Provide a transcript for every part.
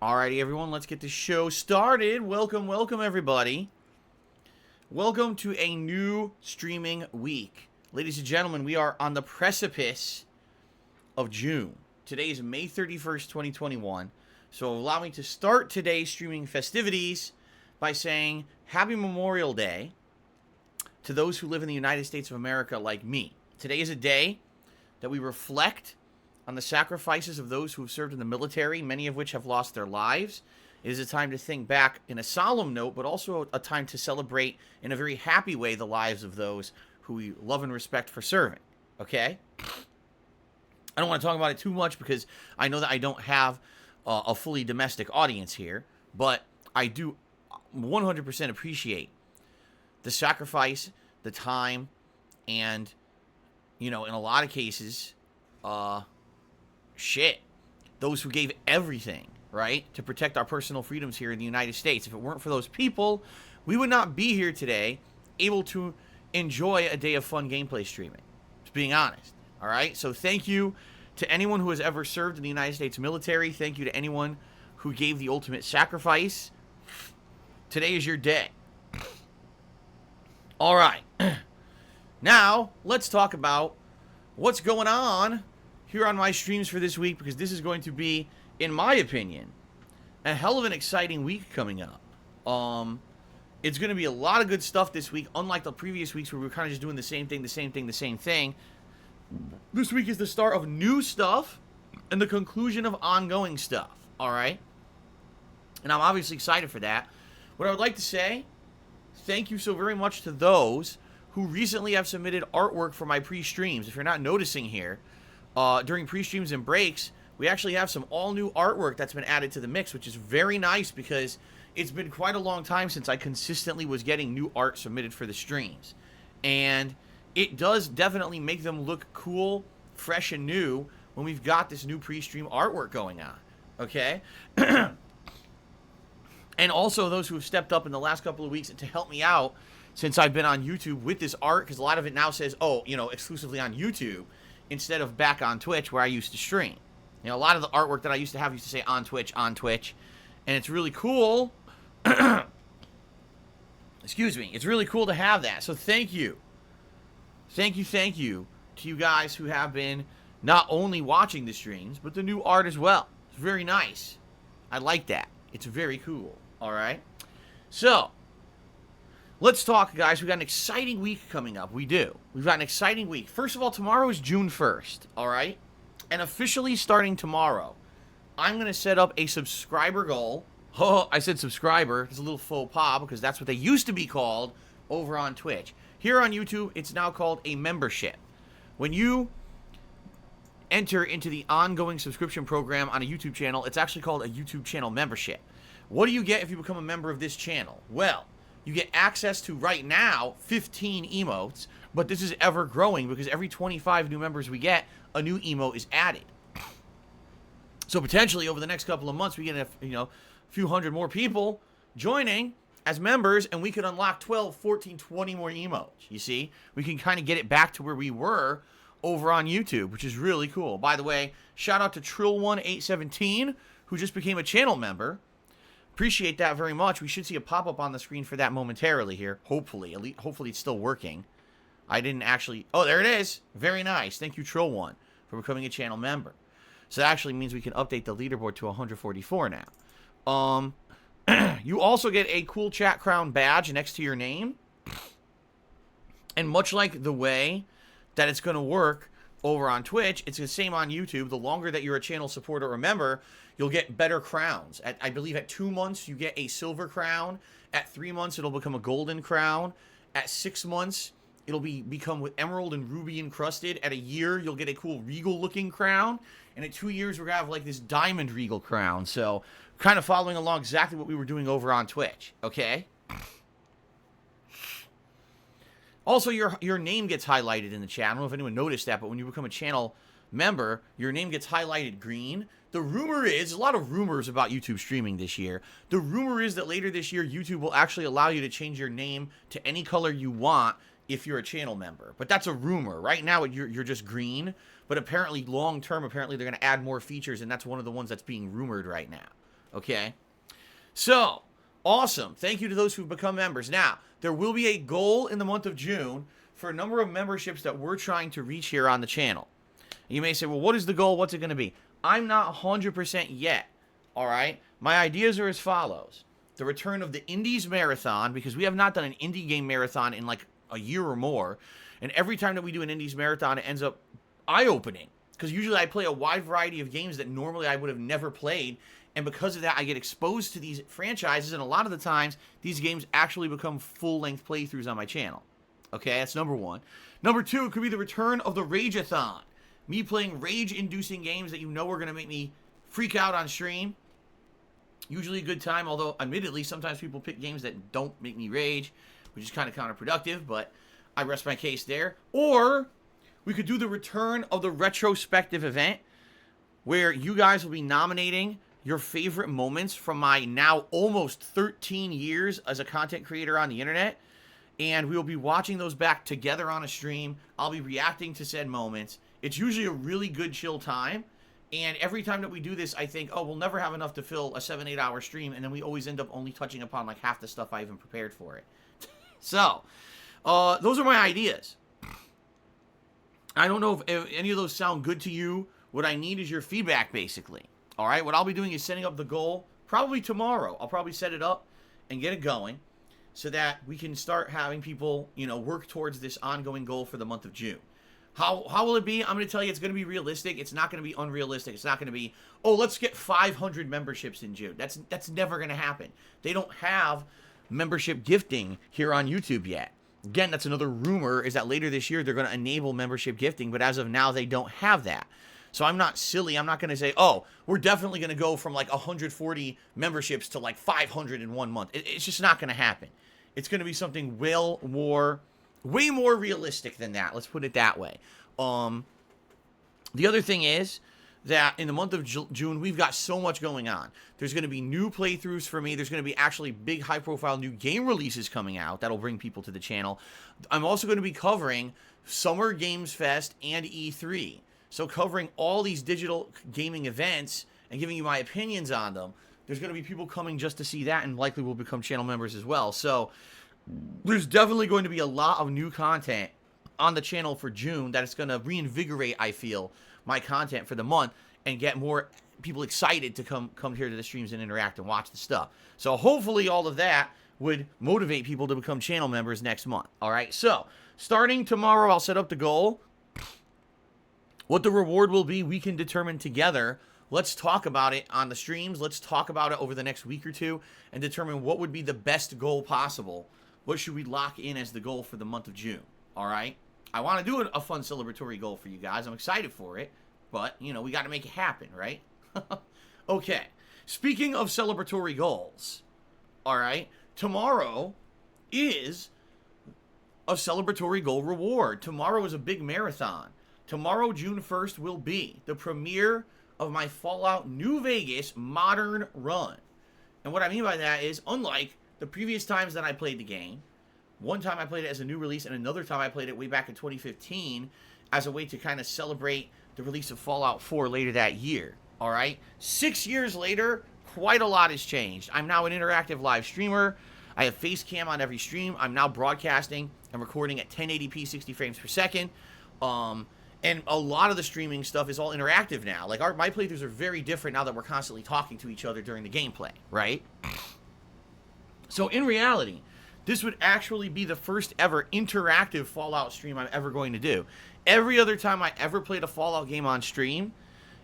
Alrighty, everyone, let's get the show started. Welcome, everybody. Welcome to a new streaming week. Ladies and gentlemen, we are on the precipice of June. Today is May 31st, 2021. So allow me to start today's streaming festivities by saying Happy Memorial Day to those who live in the United States of America like me. Today is a day that we reflect on the sacrifices of those who have served in the military, many of which have lost their lives. It is a time to think back in a solemn note, but also a time to celebrate in a very happy way the lives of those who we love and respect for serving. Okay? I don't want to talk about it too much because I know that I don't have a fully domestic audience here, but I do 100% appreciate the sacrifice, the time, and, in a lot of cases, those who gave everything, right, to protect our personal freedoms here in the United States. If it weren't for those people, we would not be here today able to enjoy a day of fun gameplay streaming. Just being honest, all right? So thank you to anyone who has ever served in the United States military. Thank you to anyone who gave the ultimate sacrifice. Today is your day. All right. Now, let's talk about what's going on here on my streams for this week, because this is going to be, in my opinion, a hell of an exciting week coming up. It's going to be a lot of good stuff this week, unlike the previous weeks where we were kind of just doing the same thing. This week is the start of new stuff and the conclusion of ongoing stuff, all right? And I'm obviously excited for that. What I would like to say, thank you so very much to those who recently have submitted artwork for my pre-streams. If you're not noticing here, during pre-streams and breaks, we actually have some all-new artwork that's been added to the mix, which is very nice because it's been quite a long time since I consistently was getting new art submitted for the streams. And it does definitely make them look cool, fresh, and new when we've got this new pre-stream artwork going on, okay? And also those who have stepped up in the last couple of weeks to help me out since I've been on YouTube with this art, because a lot of it now says, exclusively on YouTube, instead of back on Twitch where I used to stream. A lot of the artwork that I used to have used to say on Twitch, and it's really cool. Excuse me. It's really cool to have that. So thank you. Thank you to you guys who have been not only watching the streams, but the new art as well. It's very nice. I like that. It's very cool. All right? So, let's talk, guys. We've got an exciting week coming up. We do. We've got an exciting week. First of all, tomorrow is June 1st, all right? And officially starting tomorrow, I'm going to set up a subscriber goal. Oh, I said subscriber. It's a little faux pas because that's what they used to be called over on Twitch. Here on YouTube, it's now called a membership. When you enter into the ongoing subscription program on a YouTube channel, it's actually called a YouTube channel membership. What do you get if you become a member of this channel? Well, you get access to, right now, 15 emotes, but this is ever growing because every 25 new members we get, a new emote is added. So potentially over the next couple of months, we get a few hundred more people joining as members, and we could unlock 12, 14, 20 more emotes. You see, we can kind of get it back to where we were over on YouTube, which is really cool. By the way, shout out to Trill1817, who just became a channel member. Appreciate that very much. We should see a pop-up on the screen for that momentarily here. Hopefully. Hopefully it's still working. I didn't actually... Oh, there it is. Very nice. Thank you, Trill1, for becoming a channel member. So that actually means we can update the leaderboard to 144 now. You also get a cool chat crown badge next to your name. And much like the way that it's going to work over on Twitch, it's the same on YouTube. The longer that you're a channel supporter or member, you'll get better crowns. I believe at 2 months, you get a silver crown. At 3 months, it'll become a golden crown. At 6 months, it'll become with emerald and ruby encrusted. At a year, you'll get a cool regal-looking crown. And at 2 years, we're going to have like this diamond regal crown. So, kind of following along exactly what we were doing over on Twitch. Okay? Also, your name gets highlighted in the chat. I don't know if anyone noticed that, but when you become a channel member, your name gets highlighted green. The rumor is, there's a lot of rumors about YouTube streaming this year. The rumor is that later this year, YouTube will actually allow you to change your name to any color you want if you're a channel member. But that's a rumor. Right now, you're just green. But apparently, long term, they're going to add more features, and that's one of the ones that's being rumored right now. Okay? So, awesome. Thank you to those who've become members. Now, there will be a goal in the month of June for a number of memberships that we're trying to reach here on the channel. You may say, well, what is the goal? What's it going to be? I'm not 100% yet, all right? My ideas are as follows. The return of the Indies Marathon, because we have not done an indie game marathon in like a year or more. And every time that we do an Indies Marathon, it ends up eye-opening. Because usually I play a wide variety of games that normally I would have never played. And because of that, I get exposed to these franchises. And a lot of the times, these games actually become full-length playthroughs on my channel. Okay, that's number one. Number two, it could be the return of the Rage-a-thon. Me playing rage-inducing games that you know are going to make me freak out on stream. Usually a good time, although admittedly, sometimes people pick games that don't make me rage, which is kind of counterproductive, but I rest my case there. Or we could do the return of the retrospective event, where you guys will be nominating your favorite moments from my now almost 13 years as a content creator on the internet. And we will be watching those back together on a stream. I'll be reacting to said moments. It's usually a really good chill time. And every time that we do this, I think, oh, we'll never have enough to fill a 7-8 hour stream. And then we always end up only touching upon like half the stuff I even prepared for it. So, those are my ideas. I don't know if any of those sound good to you. What I need is your feedback, basically. All right, what I'll be doing is setting up the goal probably tomorrow. I'll probably set it up and get it going so that we can start having people, you know, work towards this ongoing goal for the month of June. How will it be? I'm going to tell you it's going to be realistic. It's not going to be unrealistic. It's not going to be, oh, let's get 500 memberships in June. That's never going to happen. They don't have membership gifting here on YouTube yet. Again, that's another rumor, is that later this year they're going to enable membership gifting, but as of now they don't have that. So I'm not silly. I'm not going to say, oh, we're definitely going to go from like 140 memberships to like 500 in 1 month. It's just not going to happen. It's going to be something way more realistic than that. Let's put it that way. The other thing is that in the month of June, we've got so much going on. There's going to be new playthroughs for me. There's going to be actually big, high-profile new game releases coming out that'll bring people to the channel. I'm also going to be covering Summer Games Fest and E3. So covering all these digital gaming events and giving you my opinions on them. There's going to be people coming just to see that and likely will become channel members as well. So there's definitely going to be a lot of new content on the channel for June that is going to reinvigorate, I feel, my content for the month and get more people excited to come here to the streams and interact and watch the stuff. So hopefully all of that would motivate people to become channel members next month. All right, so starting tomorrow, I'll set up the goal. What the reward will be, we can determine together. Let's talk about it on the streams. Let's talk about it over the next week or two and determine what would be the best goal possible. What should we lock in as the goal for the month of June? All right? I want to do a fun celebratory goal for you guys. I'm excited for it. But, you know, we got to make it happen, right? Okay. Speaking of celebratory goals, all right, tomorrow is a celebratory goal reward. Tomorrow is a big marathon. Tomorrow, June 1st, will be the premiere of my Fallout New Vegas modern run. And what I mean by that is, unlike the previous times that I played the game, one time I played it as a new release, and another time I played it way back in 2015 as a way to kind of celebrate the release of Fallout 4 later that year. All right? 6 years later, quite a lot has changed. I'm now an interactive live streamer. I have face cam on every stream. I'm now broadcasting and recording at 1080p 60 frames per second. And a lot of the streaming stuff is all interactive now. Like, my playthroughs are very different now that we're constantly talking to each other during the gameplay, right? So, in reality, this would actually be the first ever interactive Fallout stream I'm ever going to do. Every other time I ever played a Fallout game on stream,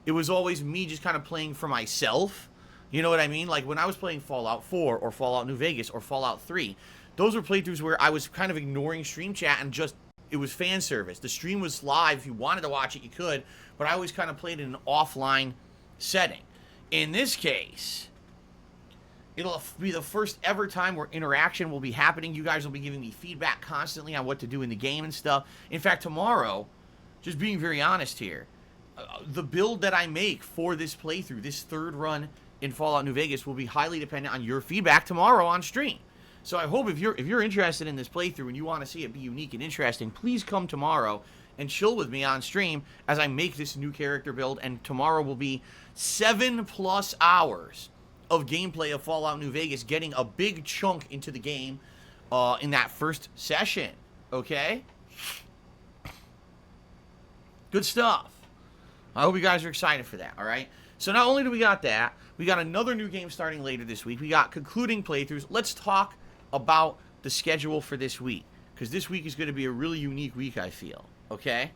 it was always me just kind of playing for myself. You know what I mean? Like, when I was playing Fallout 4 or Fallout New Vegas or Fallout 3, those were playthroughs where I was kind of ignoring stream chat and just, it was fan service. The stream was live. If you wanted to watch it, you could. But I always kind of played in an offline setting. In this case, it'll be the first ever time where interaction will be happening. You guys will be giving me feedback constantly on what to do in the game and stuff. In fact, tomorrow, just being very honest here, the build that I make for this playthrough, this third run in Fallout New Vegas, will be highly dependent on your feedback tomorrow on stream. So I hope if you're interested in this playthrough and you want to see it be unique and interesting, please come tomorrow and chill with me on stream as I make this new character build. And tomorrow will be 7+ hours of gameplay of Fallout New Vegas, getting a big chunk into the game in that first session. Okay? Good stuff. I hope you guys are excited for that, all right? So not only do we got that, we got another new game starting later this week. We got concluding playthroughs. Let's talk about the schedule for this week, because this week is going to be a really unique week, I feel. Okay?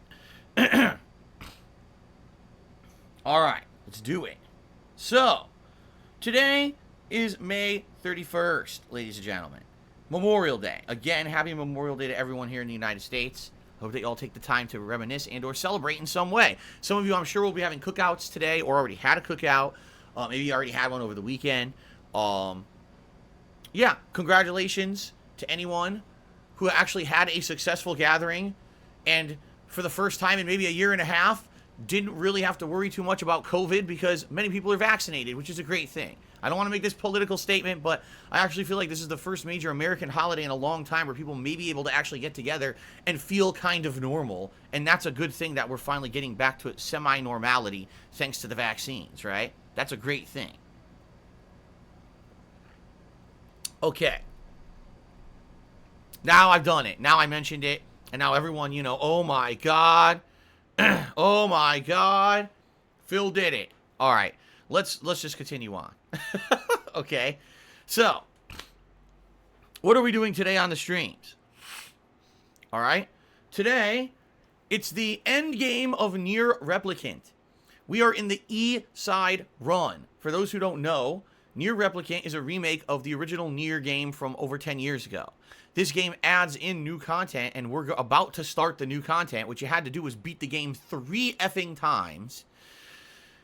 All right, let's do it. So, today is May 31st, ladies and gentlemen. Memorial Day. Again, happy Memorial Day to everyone here in the United States. Hope that you all take the time to reminisce and or celebrate in some way. Some of you, I'm sure, will be having cookouts today or already had a cookout. Maybe you already had one over the weekend. Yeah, congratulations to anyone who actually had a successful gathering and for the first time in maybe a year and a half didn't really have to worry too much about COVID because many people are vaccinated, which is a great thing. I don't want to make this political statement, but I actually feel like this is the first major American holiday in a long time where people may be able to actually get together and feel kind of normal. And that's a good thing that we're finally getting back to semi-normality thanks to the vaccines, right? That's a great thing. Okay. Now I've done it. Now I mentioned it. And now everyone, you know, oh my God. Oh my God. Phil did it. All right. Let's just continue on. Okay. So, what are we doing today on the streams? All right. Today, it's the end game of Nier Replicant. We are in the E-side run. For those who don't know, Nier Replicant is a remake of the original Nier game from over 10 years ago. This game adds in new content, and we're about to start the new content. What you had to do was beat the game 3 effing times.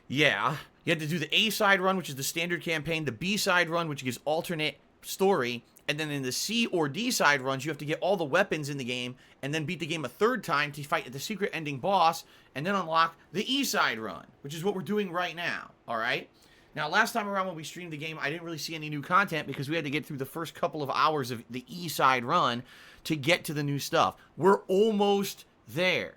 Yeah. You had to do the A-side run, which is the standard campaign, the B-side run, which gives alternate story, and then in the C or D-side runs, you have to get all the weapons in the game, and then beat the game a 3rd time to fight the secret ending boss, and then unlock the E-side run, which is what we're doing right now, alright? Now, last time around when we streamed the game, I didn't really see any new content because we had to get through the first couple of hours of the E-side run to get to the new stuff. We're almost there.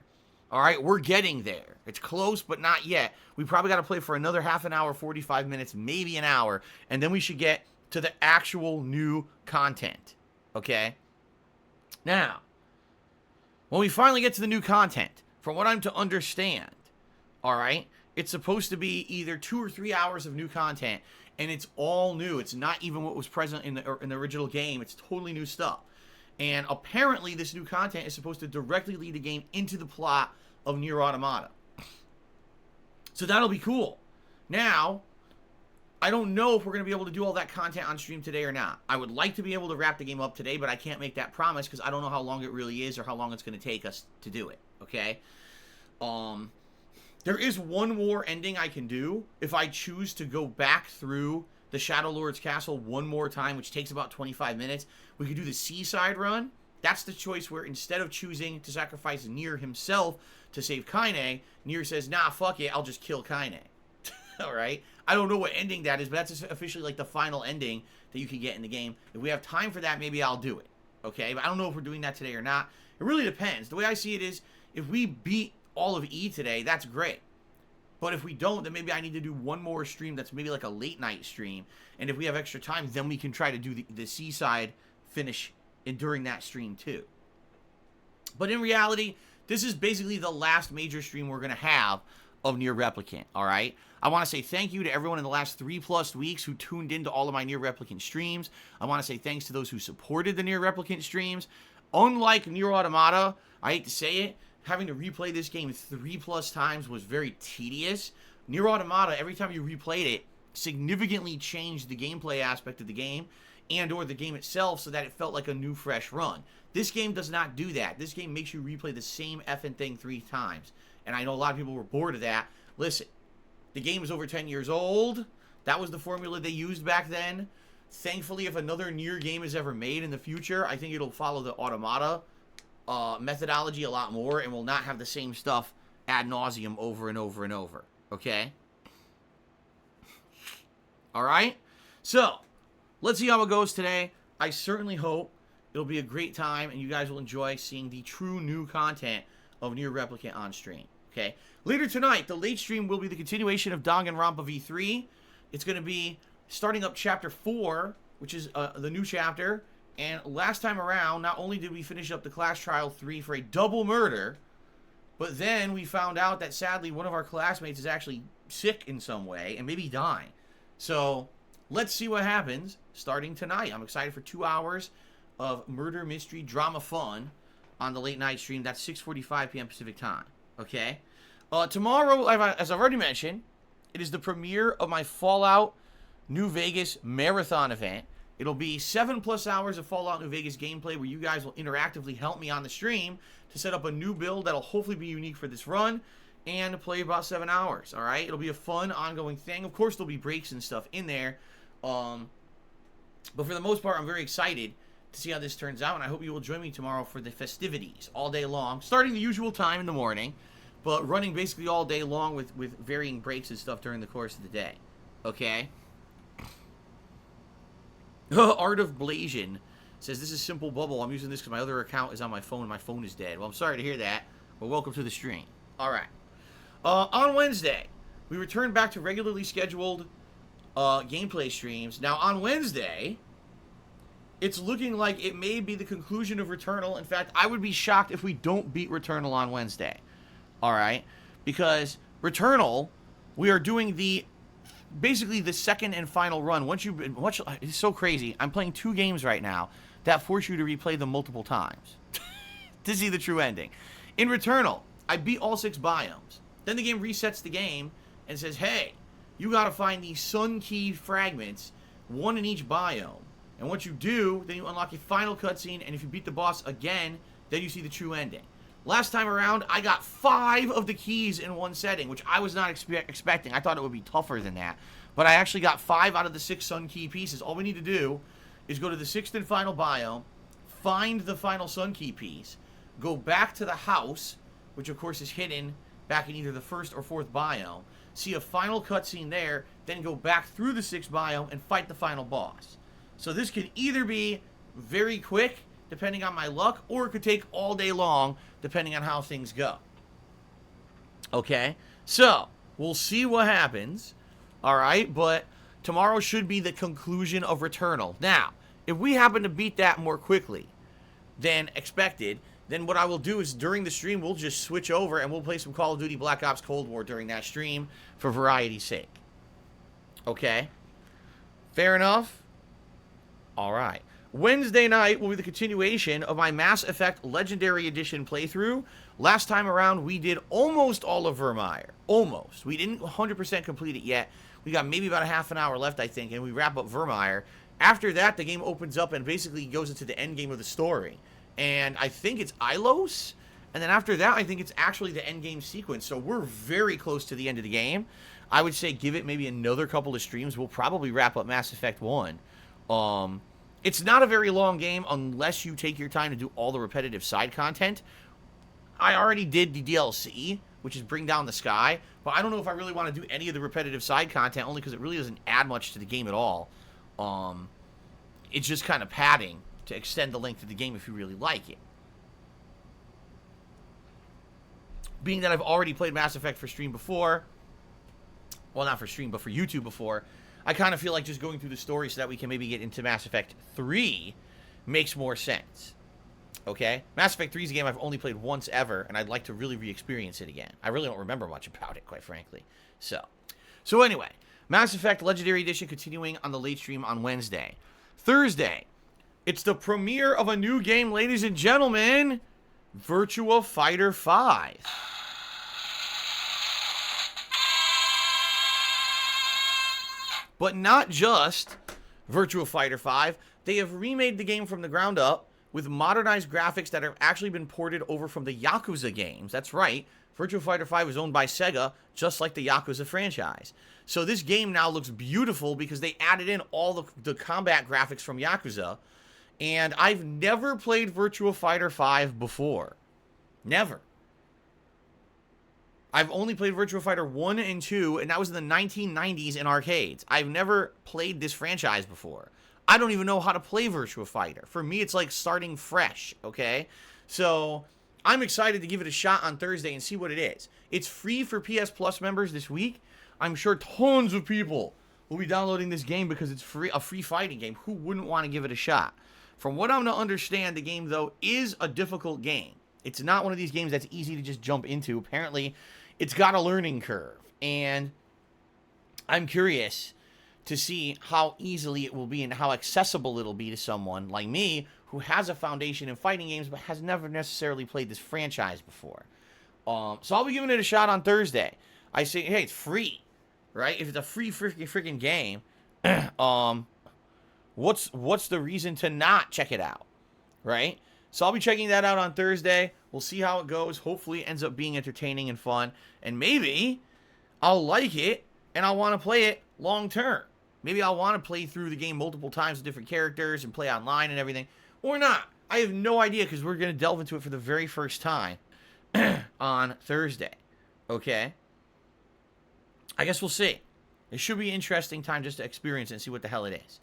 All right, we're getting there. It's close, but not yet. We probably got to play for another half an hour, 45 minutes, maybe an hour, and then we should get to the actual new content, okay? Now, when we finally get to the new content, from what I'm to understand, all right, it's supposed to be either 2 or 3 hours of new content, and it's all new. It's not even what was present in the original game. It's totally new stuff. And apparently, this new content is supposed to directly lead the game into the plot of Nier Automata. So that'll be cool. Now, I don't know if we're going to be able to do all that content on stream today or not. I would like to be able to wrap the game up today, but I can't make that promise because I don't know how long it really is or how long it's going to take us to do it, okay? There is one more ending I can do if I choose to go back through the Shadow Lord's Castle one more time, which takes about 25 minutes. We could do the Seaside run. That's the choice where instead of choosing to sacrifice Nier himself to save Kaine, Nier says, nah, fuck it, I'll just kill Kaine. Alright? I don't know what ending that is, but that's officially like the final ending that you can get in the game. If we have time for that, maybe I'll do it. Okay? But I don't know if we're doing that today or not. It really depends. The way I see it is, if we beat all of E today, that's great. But if we don't, then maybe I need to do one more stream that's maybe like a late night stream. And if we have extra time, then we can try to do the Seaside finish during that stream too. But in reality, this is basically the last major stream we're going to have of Nier Replicant, alright? I want to say thank you to everyone in the last 3+ weeks who tuned into all of my Nier Replicant streams. I want to say thanks to those who supported the Nier Replicant streams. Unlike Nier Automata, I hate to say it, having to replay this game 3+ times was very tedious. Nier Automata, every time you replayed it, significantly changed the gameplay aspect of the game and or the game itself so that it felt like a new fresh run. This game does not do that. This game makes you replay the same effing thing 3 times. And I know a lot of people were bored of that. Listen, the game is over 10 years old. That was the formula they used back then. Thankfully, if another Nier game is ever made in the future, I think it'll follow the Automata methodology a lot more and will not have the same stuff ad nauseum over and over and over. Okay? Alright? So, let's see how it goes today. I certainly hope it'll be a great time and you guys will enjoy seeing the true new content of Nier Replicant on stream. Okay? Later tonight, the late stream will be the continuation of Danganronpa V3. It's going to be starting up Chapter 4, which is the new chapter. And last time around, not only did we finish up the Class Trial 3 for a double murder, but then we found out that sadly one of our classmates is actually sick in some way and maybe dying. So let's see what happens starting tonight. I'm excited for 2 hours of murder, mystery, drama, fun on the late night stream. That's 6:45 p.m. Pacific time. Okay? Tomorrow, as I've already mentioned, it is the premiere of my Fallout New Vegas marathon event. It'll be 7+ hours of Fallout New Vegas gameplay where you guys will interactively help me on the stream to set up a new build that'll hopefully be unique for this run and play about 7 hours, all right? It'll be a fun, ongoing thing. Of course, there'll be breaks and stuff in there, but for the most part, I'm very excited to see how this turns out, and I hope you will join me tomorrow for the festivities all day long, starting the usual time in the morning, but running basically all day long with varying breaks and stuff during the course of the day, okay? Art of Blasian says, this is Simple Bubble. I'm using this because my other account is on my phone and my phone is dead. Well, I'm sorry to hear that, but welcome to the stream. All right. On Wednesday, we return back to regularly scheduled gameplay streams. Now, on Wednesday, it's looking like it may be the conclusion of Returnal. In fact, I would be shocked if we don't beat Returnal on Wednesday. All right? Because Returnal, we are doing basically the second and final run. It's so crazy. I'm playing 2 games right now that force you to replay them multiple times to see the true ending. In Returnal, I beat all 6 biomes. Then the game resets the game and says, hey, you got to find these sun key fragments, 1 in each biome. And once you do, then you unlock a final cutscene, and if you beat the boss again, then you see the true ending. Last time around, I got 5 of the keys in one setting, which I was not expecting. I thought it would be tougher than that. But I actually got 5 out of the 6 sun key pieces. All we need to do is go to the 6th and final biome, find the final sun key piece, go back to the house, which of course is hidden back in either the 1st or 4th biome, see a final cutscene there, then go back through the 6th biome and fight the final boss. So this can either be very quick, depending on my luck, or it could take all day long, depending on how things go. Okay? So, we'll see what happens. Alright? But tomorrow should be the conclusion of Returnal. Now, if we happen to beat that more quickly than expected, then what I will do is during the stream, we'll just switch over and we'll play some Call of Duty Black Ops Cold War during that stream for variety's sake. Okay? Fair enough? Alright. Wednesday night will be the continuation of my Mass Effect Legendary Edition playthrough. Last time around, we did almost all of Vermeer. Almost. We didn't 100% complete it yet. We got maybe about a half an hour left, I think, and we wrap up Vermeer. After that, the game opens up and basically goes into the end game of the story. And I think it's Ilos. And then after that, I think it's actually the end game sequence. So we're very close to the end of the game. I would say give it maybe another couple of streams. We'll probably wrap up Mass Effect 1. It's not a very long game unless you take your time to do all the repetitive side content. I already did the DLC, which is Bring Down the Sky, but I don't know if I really want to do any of the repetitive side content, only because it really doesn't add much to the game at all. It's just kind of padding to extend the length of the game if you really like it. Being that I've already played Mass Effect for stream before, well, not for stream, but for YouTube before, I kind of feel like just going through the story so that we can maybe get into Mass Effect 3 makes more sense. Okay? Mass Effect 3 is a game I've only played once ever, and I'd like to really re-experience it again. I really don't remember much about it, quite frankly. So anyway, Mass Effect Legendary Edition continuing on the late stream on Wednesday. Thursday, it's the premiere of a new game, ladies and gentlemen, Virtua Fighter 5. But not just Virtua Fighter 5. They have remade the game from the ground up with modernized graphics that have actually been ported over from the Yakuza games. That's right. Virtua Fighter 5 is owned by Sega, just like the Yakuza franchise. So this game now looks beautiful because they added in all the combat graphics from Yakuza. And I've never played Virtua Fighter 5 before. Never. I've only played Virtua Fighter 1 and 2, and that was in the 1990s in arcades. I've never played this franchise before. I don't even know how to play Virtua Fighter. For me, it's like starting fresh, okay? So, I'm excited to give it a shot on Thursday and see what it is. It's free for PS Plus members this week. I'm sure tons of people will be downloading this game because it's a free fighting game. Who wouldn't want to give it a shot? From what I'm to understand, the game, though, is a difficult game. It's not one of these games that's easy to just jump into. Apparently, it's got a learning curve. And I'm curious to see how easily it will be and how accessible it'll be to someone like me who has a foundation in fighting games but has never necessarily played this franchise before. So I'll be giving it a shot on Thursday. I say, hey, it's free, right? If it's a free freaking game, what's the reason to not check it out, right? So I'll be checking that out on Thursday. We'll see how it goes. Hopefully it ends up being entertaining and fun. And maybe I'll like it and I'll want to play it long term. Maybe I'll want to play through the game multiple times with different characters and play online and everything. Or not. I have no idea because we're going to delve into it for the very first time on Thursday. Okay? I guess we'll see. It should be an interesting time just to experience it and see what the hell it is.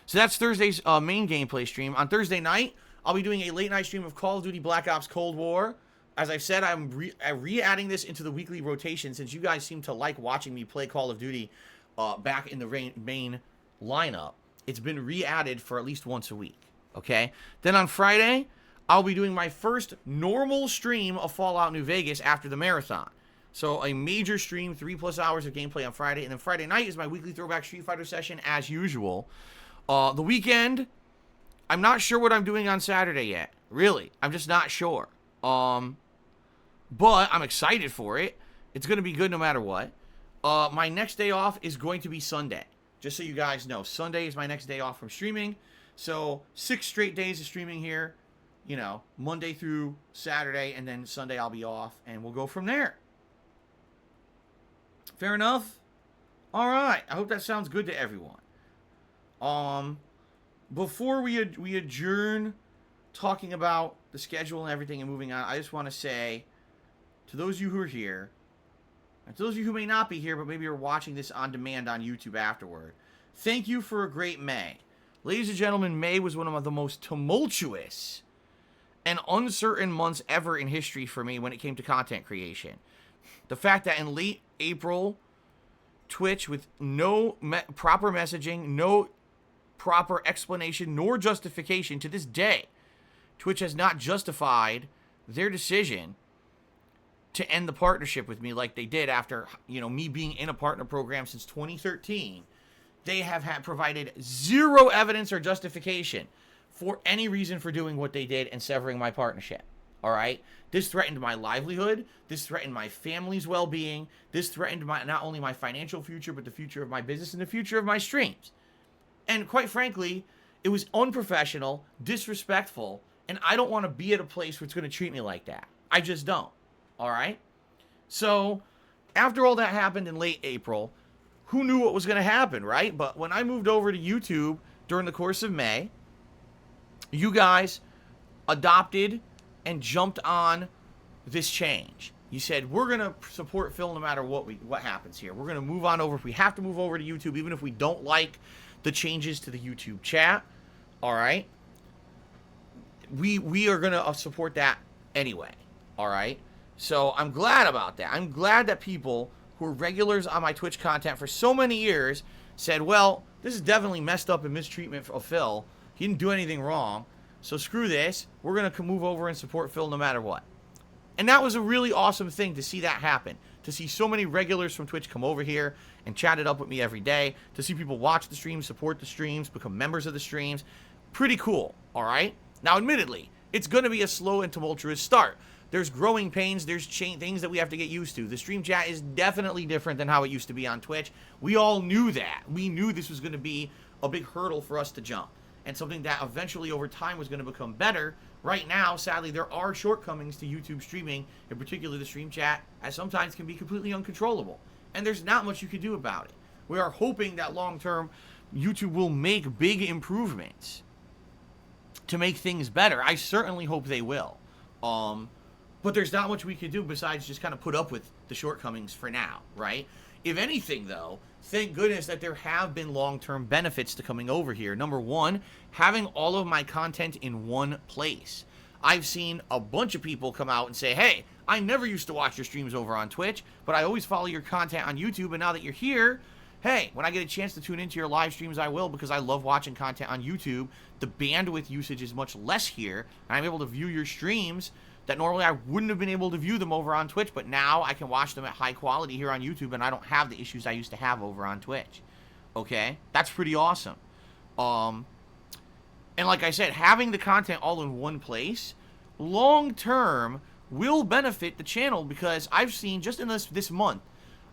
So that's Thursday's main gameplay stream. On Thursday night, I'll be doing a late night stream of Call of Duty Black Ops Cold War. As I've said, I'm re-adding this into the weekly rotation since you guys seem to like watching me play Call of Duty back in the main lineup. It's been re-added for at least once a week. Okay? Then on Friday, I'll be doing my first normal stream of Fallout New Vegas after the marathon. So a major stream, 3+ hours of gameplay on Friday. And then Friday night is my weekly throwback Street Fighter session as usual. The weekend, I'm not sure what I'm doing on Saturday yet. Really. I'm just not sure. But I'm excited for it. It's going to be good no matter what. My next day off is going to be Sunday. Just so you guys know. Sunday is my next day off from streaming. So 6 straight days of streaming here. You know, Monday through Saturday. And then Sunday I'll be off. And we'll go from there. Fair enough? Alright. I hope that sounds good to everyone. Before we adjourn talking about the schedule and everything and moving on, I just want to say to those of you who are here, and to those of you who may not be here, but maybe you're watching this on demand on YouTube afterward, thank you for a great May. Ladies and gentlemen, May was one of the most tumultuous and uncertain months ever in history for me when it came to content creation. The fact that in late April, Twitch, with no proper messaging, no proper explanation nor justification to this day, Twitch has not justified their decision to end the partnership with me like they did after, you know, me being in a partner program since 2013. They have provided zero evidence or justification for any reason for doing what they did and severing my partnership. All right? This threatened my livelihood. This threatened my family's well-being. This threatened not only my financial future, but the future of my business and the future of my streams. And quite frankly, it was unprofessional, disrespectful, and I don't want to be at a place where it's going to treat me like that. I just don't. All right? So, after all that happened in late April, who knew what was going to happen, right? But when I moved over to YouTube during the course of May, you guys adopted and jumped on this change. You said, we're going to support Phil no matter what happens here. We're going to move on over. If we have to move over to YouTube, even if we don't like the changes to the YouTube chat, all right? We are going to support that anyway, all right? So I'm glad about that. I'm glad that people who are regulars on my Twitch content for so many years said, well, this is definitely messed up and mistreatment of Phil. He didn't do anything wrong. So screw this. We're going to move over and support Phil no matter what. And that was a really awesome thing to see that happen. To see so many regulars from Twitch come over here and chat it up with me every day. To see people watch the streams, support the streams, become members of the streams. Pretty cool, all right? Now, admittedly, it's going to be a slow and tumultuous start. There's growing pains. There's things that we have to get used to. The stream chat is definitely different than how it used to be on Twitch. We all knew that. We knew this was going to be a big hurdle for us to jump. And something that eventually over time was going to become better. Right now, sadly, there are shortcomings to YouTube streaming, in particular the stream chat, as sometimes can be completely uncontrollable. And there's not much you can do about it. We are hoping that long-term YouTube will make big improvements to make things better. I certainly hope they will. But there's not much we can do besides just kind of put up with the shortcomings for now, right? If anything, though, thank goodness that there have been long-term benefits to coming over here. Number one, having all of my content in one place. I've seen a bunch of people come out and say, hey, I never used to watch your streams over on Twitch, but I always follow your content on YouTube, and now that you're here, hey, when I get a chance to tune into your live streams, I will, because I love watching content on YouTube. The bandwidth usage is much less here, and I'm able to view your streams that normally I wouldn't have been able to view them over on Twitch, but now I can watch them at high quality here on YouTube, and I don't have the issues I used to have over on Twitch. Okay? That's pretty awesome. And like I said, having the content all in one place, long term, will benefit the channel, because I've seen, just in this month,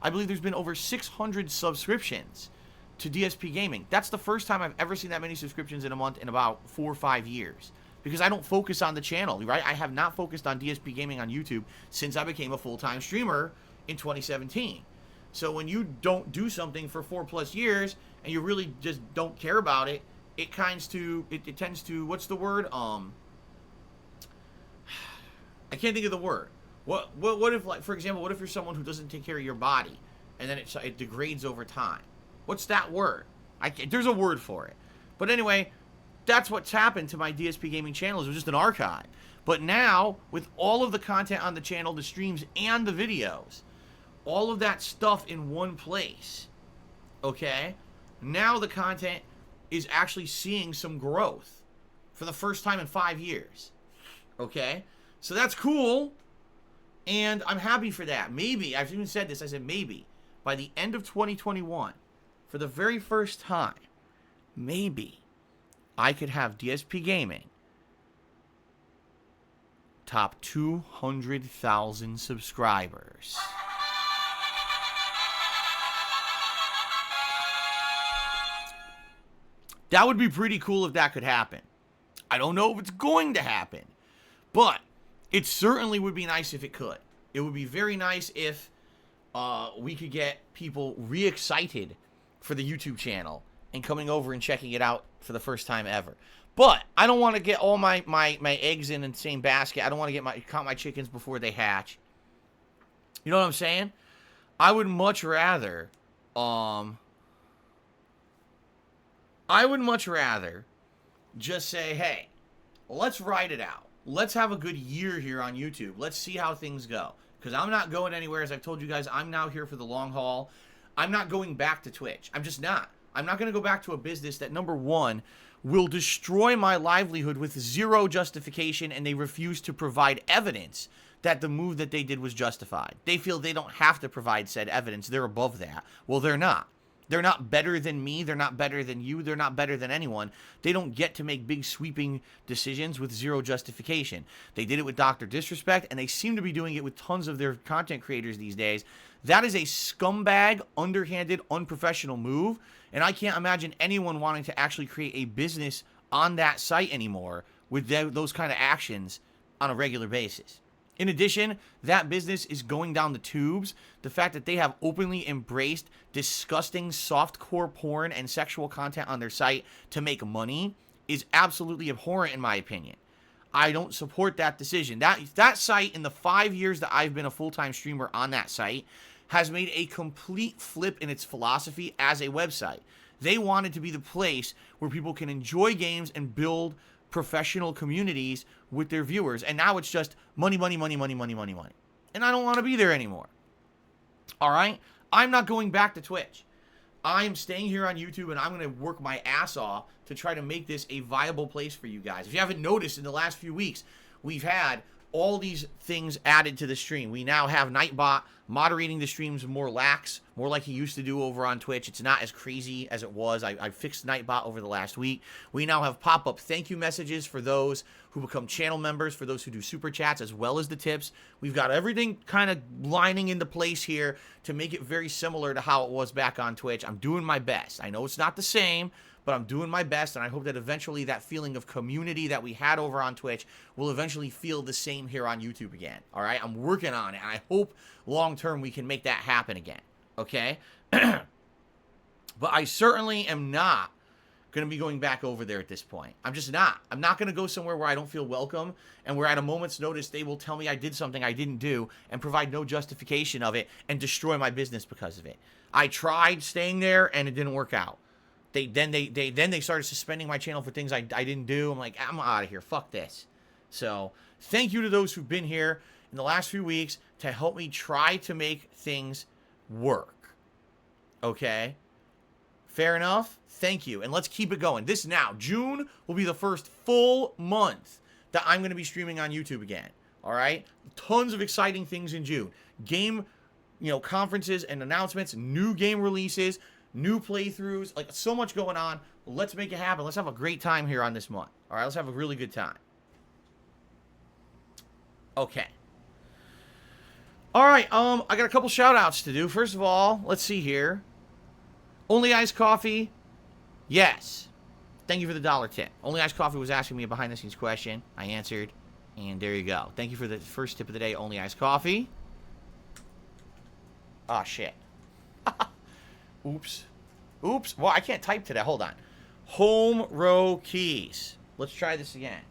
I believe there's been over 600 subscriptions to DSPGaming. That's the first time I've ever seen that many subscriptions in a month in about 4 or 5 years. Because I don't focus on the channel, right? I have not focused on DSPGaming on YouTube since I became a full-time streamer in 2017. So when you don't do something for 4+ years and you really just don't care about it, it tends to, what's the word? I can't think of the word. What if, like, for example, what if you're someone who doesn't take care of your body and then it degrades over time? What's that word? There's a word for it. But anyway, that's what's happened to my DSPGaming channel. It was just an archive. But now, with all of the content on the channel, the streams and the videos, all of that stuff in one place, okay, now the content is actually seeing some growth for the first time in 5 years, okay? So that's cool, and I'm happy for that. Maybe, I've even said this, I said maybe, by the end of 2021, for the very first time, maybe I could have DSPGaming top 200,000 subscribers. That would be pretty cool if that could happen. I don't know if it's going to happen, but it certainly would be nice if it could. It would be very nice if we could get people re-excited for the YouTube channel and coming over and checking it out for the first time ever. But I don't want to get all my eggs in the same basket. I don't want to count my chickens before they hatch. You know what I'm saying? I would much rather just say, hey, let's ride it out. Let's have a good year here on YouTube. Let's see how things go. Because I'm not going anywhere. As I've told you guys, I'm now here for the long haul. I'm not going back to Twitch. I'm just not. I'm not going to go back to a business that, number one, will destroy my livelihood with zero justification, and they refuse to provide evidence that the move that they did was justified. They feel they don't have to provide said evidence. They're above that. Well, they're not. They're not better than me. They're not better than you. They're not better than anyone. They don't get to make big sweeping decisions with zero justification. They did it with Dr. Disrespect, and they seem to be doing it with tons of their content creators these days. That is a scumbag, underhanded, unprofessional move, and I can't imagine anyone wanting to actually create a business on that site anymore with those kind of actions on a regular basis. In addition, that business is going down the tubes. The fact that they have openly embraced disgusting softcore porn and sexual content on their site to make money is absolutely abhorrent in my opinion. I don't support that decision. That site, in the 5 years that I've been a full-time streamer on that site, has made a complete flip in its philosophy as a website. They wanted to be the place where people can enjoy games and build professional communities with their viewers, and now it's just money, money, money, money, money, money, money. And I don't want to be there anymore. All right? I'm not going back to Twitch. I'm staying here on YouTube, and I'm going to work my ass off to try to make this a viable place for you guys. If you haven't noticed, in the last few weeks, we've had all these things added to the stream. We now have Nightbot moderating the streams more lax, more like he used to do over on Twitch. It's not as crazy as it was. I fixed Nightbot over the last week. We now have pop-up thank you messages for those who become channel members, for those who do super chats, as well as the tips. We've got everything kind of lining into place here to make it very similar to how it was back on Twitch. I'm doing my best. I know it's not the same, but I'm doing my best, and I hope that eventually that feeling of community that we had over on Twitch will eventually feel the same here on YouTube again, all right? I'm working on it, and I hope long-term we can make that happen again, okay? But I certainly am not going to be going back over there at this point. I'm just not. I'm not going to go somewhere where I don't feel welcome and where at a moment's notice they will tell me I did something I didn't do and provide no justification of it and destroy my business because of it. I tried staying there, and it didn't work out. Then they started suspending my channel for things I didn't do. I'm like, I'm out of here. Fuck this. So thank you to those who've been here in the last few weeks to help me try to make things work. Okay? Fair enough. Thank you. And let's keep it going. This now, June will be the first full month that I'm going to be streaming on YouTube again. All right? Tons of exciting things in June. Game, conferences and announcements, new game releases, new playthroughs, like so much going on. Let's make it happen. Let's have a great time here on this month. All right? Let's have a really good time. Okay. All right, I got a couple shout-outs to do. First of all, let's see here. Only Iced Coffee, yes. Thank you for the $1 tip. Only Iced Coffee was asking me a behind-the-scenes question. I answered, and there you go. Thank you for the first tip of the day, Only Iced Coffee. Ah, shit. Oops. Well, I can't type today. Hold on. Home row keys. Let's try this again.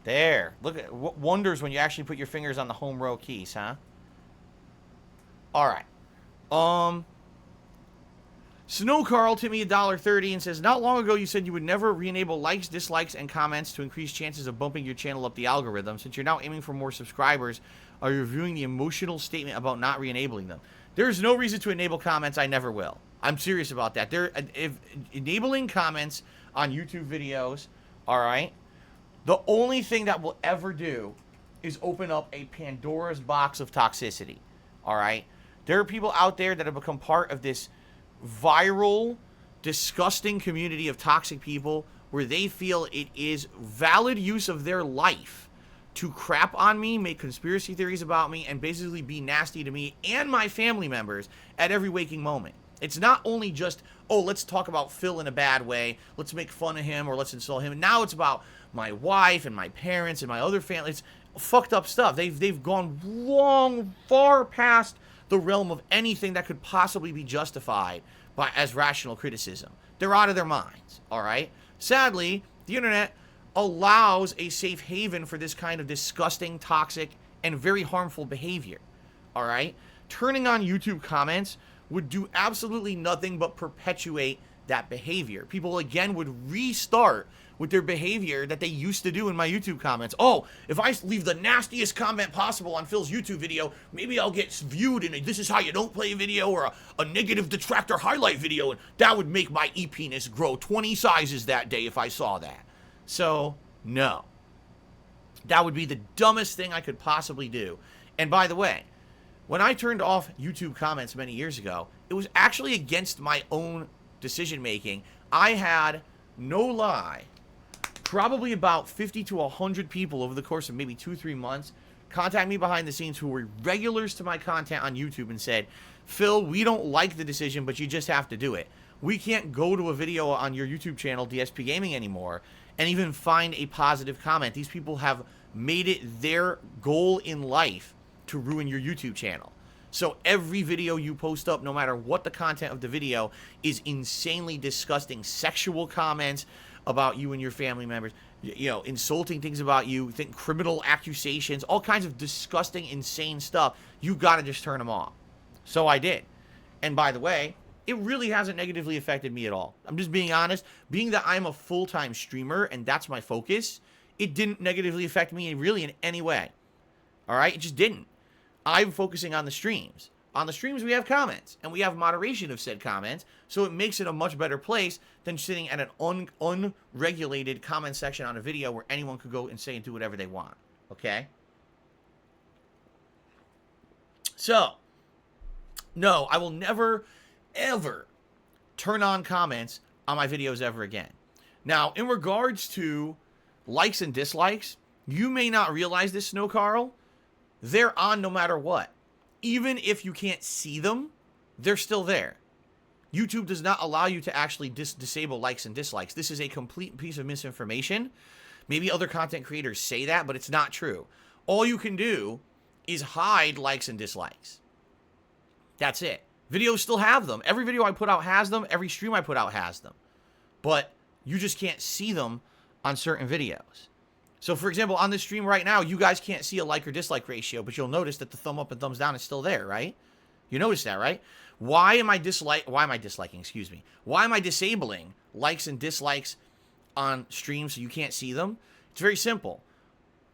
There. Look at wonders when you actually put your fingers on the home row keys, huh? All right. Snow Carl tipped me $1.30 and says, not long ago you said you would never re-enable likes, dislikes, and comments to increase chances of bumping your channel up the algorithm. Since you're now aiming for more subscribers, are you reviewing the emotional statement about not re-enabling them? There's no reason to enable comments. I never will. I'm serious about that. If enabling comments on YouTube videos, all right, the only thing that will ever do is open up a Pandora's box of toxicity, all right? There are people out there that have become part of this viral, disgusting community of toxic people where they feel it is valid use of their life to crap on me, make conspiracy theories about me, and basically be nasty to me and my family members at every waking moment. It's not only just, oh, let's talk about Phil in a bad way, let's make fun of him, or let's insult him. Now it's about my wife and my parents and my other family. It's fucked up stuff. They've gone far past the realm of anything that could possibly be justified as rational criticism. They're out of their minds, all right? Sadly, the internet allows a safe haven for this kind of disgusting, toxic, and very harmful behavior, all right? Turning on YouTube comments would do absolutely nothing but perpetuate that behavior. People, again, would restart with their behavior that they used to do in my YouTube comments. Oh, if I leave the nastiest comment possible on Phil's YouTube video, maybe I'll get viewed in a "this is how you don't play" video, or a negative detractor highlight video, and that would make my e-penis grow 20 sizes that day if I saw that. So, no. That would be the dumbest thing I could possibly do. And by the way, when I turned off YouTube comments many years ago, it was actually against my own decision-making. I had, no lie, probably about 50 to 100 people over the course of maybe 2-3 months contact me behind the scenes who were regulars to my content on YouTube and said, Phil, we don't like the decision, but you just have to do it. We can't go to a video on your YouTube channel, DSPGaming, anymore, and even find a positive comment. These people have made it their goal in life to ruin your YouTube channel. So every video you post up, no matter what the content of the video, is insanely disgusting. Sexual comments about you and your family members, insulting things about you, criminal accusations, all kinds of disgusting, insane stuff. You got to just turn them off. So I did. And by the way, it really hasn't negatively affected me at all. I'm just being honest. Being that I'm a full-time streamer and that's my focus, it didn't negatively affect me really in any way. All right? It just didn't. I'm focusing on the streams. On the streams, we have comments, and we have moderation of said comments, so it makes it a much better place than sitting at an unregulated comment section on a video where anyone could go and say and do whatever they want. Okay? So, no, I will never, ever turn on comments on my videos ever again. Now, in regards to likes and dislikes, you may not realize this, Snow Carl. They're on no matter what. Even if you can't see them, they're still there. YouTube does not allow you to actually disable likes and dislikes. This is a complete piece of misinformation. Maybe other content creators say that, but it's not true. All you can do is hide likes and dislikes. That's it. Videos still have them. Every video I put out has them. Every stream I put out has them. But you just can't see them on certain videos. So, for example, on this stream right now, you guys can't see a like or dislike ratio, but you'll notice that the thumb up and thumbs down is still there, right? You notice that, right? Why am I disabling likes and dislikes on streams so you can't see them? It's very simple.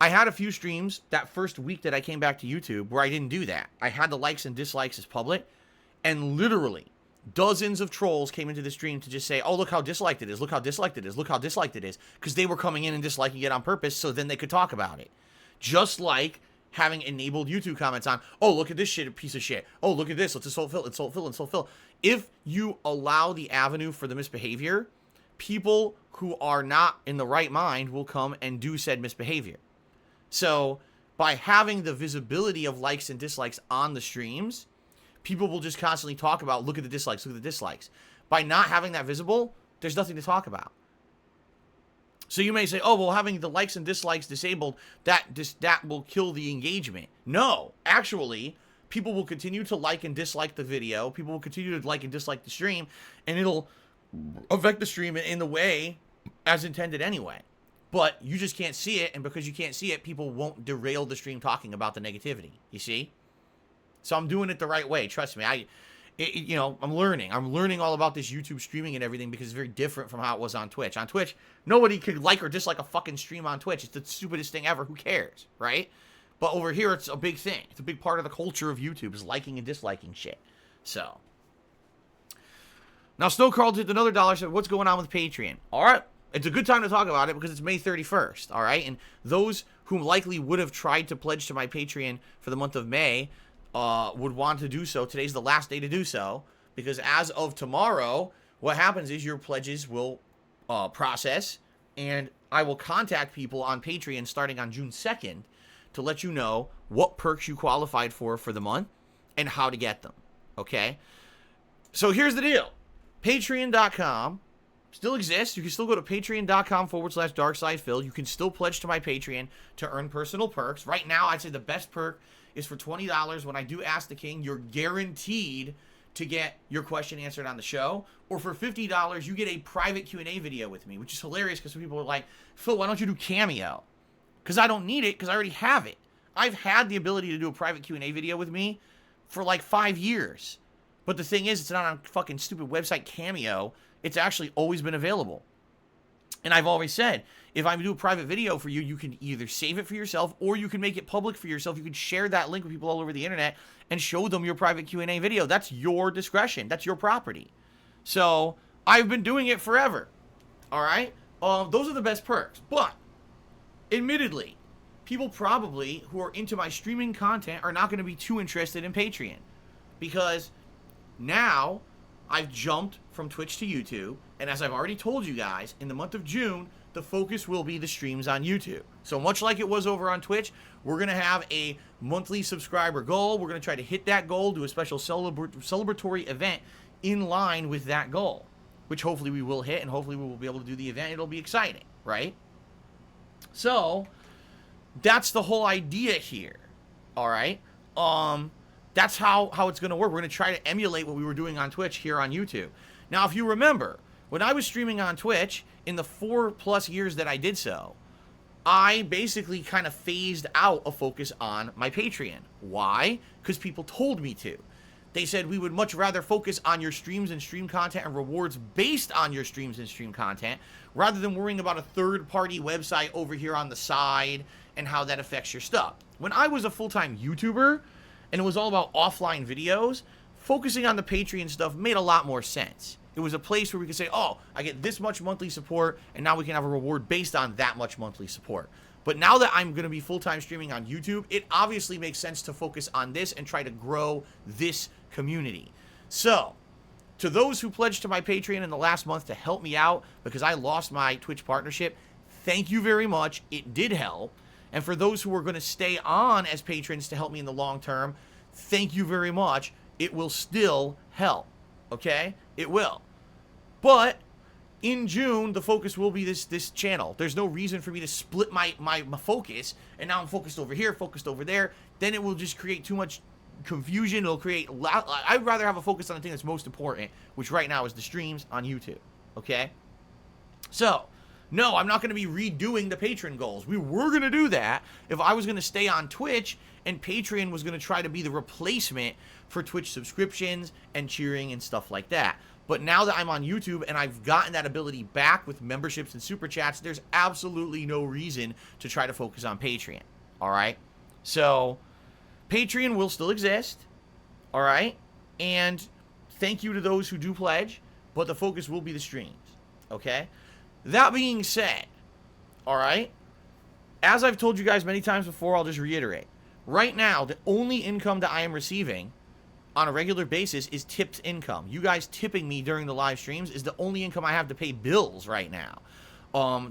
I had a few streams that first week that I came back to YouTube where I didn't do that. I had the likes and dislikes as public, And literally, dozens of trolls came into the stream to just say, oh, look how disliked it is, look how disliked it is, look how disliked it is. Because they were coming in and disliking it on purpose so then they could talk about it. Just like having enabled YouTube comments on, oh, look at this shit, piece of shit. Oh, look at this, let's insult Phil, insult Phil, insult Phil. If you allow the avenue for the misbehavior, people who are not in the right mind will come and do said misbehavior. So by having the visibility of likes and dislikes on the streams, people will just constantly talk about, look at the dislikes, look at the dislikes. By not having that visible, there's nothing to talk about. So you may say, oh, well, having the likes and dislikes disabled, that will kill the engagement. No, actually, people will continue to like and dislike the video. People will continue to like and dislike the stream, and it'll affect the stream in the way as intended anyway. But you just can't see it, and because you can't see it, people won't derail the stream talking about the negativity. You see? So I'm doing it the right way. Trust me. I'm learning. I'm learning all about this YouTube streaming and everything because it's very different from how it was on Twitch. On Twitch, nobody could like or dislike a fucking stream on Twitch. It's the stupidest thing ever. Who cares, right? But over here, it's a big thing. It's a big part of the culture of YouTube is liking and disliking shit. So. Now, Snow Carl did another dollar, said, what's going on with Patreon? All right. It's a good time to talk about it because it's May 31st, all right? And those who likely would have tried to pledge to my Patreon for the month of May would want to do so. Today's the last day to do so because as of tomorrow, what happens is your pledges will process, and I will contact people on Patreon starting on June 2nd to let you know what perks you qualified for the month and how to get them, okay? So here's the deal. Patreon.com still exists. You can still go to patreon.com/darksidephil. You can still pledge to my Patreon to earn personal perks. Right now, I'd say the best perk is for $20. When I do Ask the King, you're guaranteed to get your question answered on the show. Or for $50, you get a private Q&A video with me, which is hilarious because some people are like, Phil, why don't you do Cameo? Because I don't need it because I already have it. I've had the ability to do a private Q&A video with me for like 5 years. But the thing is, it's not on fucking stupid website Cameo. It's actually always been available. And I've always said, if I do a private video for you, you can either save it for yourself or you can make it public for yourself. You can share that link with people all over the internet and show them your private Q&A video. That's your discretion. That's your property. So I've been doing it forever. All right? Those are the best perks. But admittedly, people probably who are into my streaming content are not going to be too interested in Patreon because now I've jumped from Twitch to YouTube, and as I've already told you guys, in the month of June, the focus will be the streams on YouTube. So much like it was over on Twitch, we're going to have a monthly subscriber goal. We're going to try to hit that goal, do a special celebratory event in line with that goal, which hopefully we will hit, and hopefully we will be able to do the event. It'll be exciting, right? So that's the whole idea here, all right? That's how it's going to work. We're going to try to emulate what we were doing on Twitch here on YouTube. Now, if you remember, when I was streaming on Twitch, in the 4+ years that I did so, I basically kind of phased out a focus on my Patreon. Why? Because people told me to. They said we would much rather focus on your streams and stream content and rewards based on your streams and stream content rather than worrying about a third-party website over here on the side and how that affects your stuff. When I was a full-time YouTuber and it was all about offline videos, focusing on the Patreon stuff made a lot more sense. It was a place where we could say, oh, I get this much monthly support, and now we can have a reward based on that much monthly support. But now that I'm going to be full-time streaming on YouTube, it obviously makes sense to focus on this and try to grow this community. So, to those who pledged to my Patreon in the last month to help me out because I lost my Twitch partnership, thank you very much. It did help. And for those who are going to stay on as patrons to help me in the long term, thank you very much. It will still help. Okay? It will. But in June, the focus will be this channel. There's no reason for me to split my focus, and now I'm focused over here, focused over there. Then it will just create too much confusion. It'll create... I'd rather have a focus on the thing that's most important, which right now is the streams on YouTube. Okay? So, no, I'm not going to be redoing the patron goals. We were going to do that if I was going to stay on Twitch, and Patreon was going to try to be the replacement for Twitch subscriptions and cheering and stuff like that. But now that I'm on YouTube and I've gotten that ability back with memberships and super chats, there's absolutely no reason to try to focus on Patreon. All right? So, Patreon will still exist. All right? And thank you to those who do pledge, but the focus will be the streams, okay? That being said, all right, as I've told you guys many times before, I'll just reiterate. Right now, the only income that I am receiving on a regular basis is tipped income. You guys tipping me during the live streams is the only income I have to pay bills right now.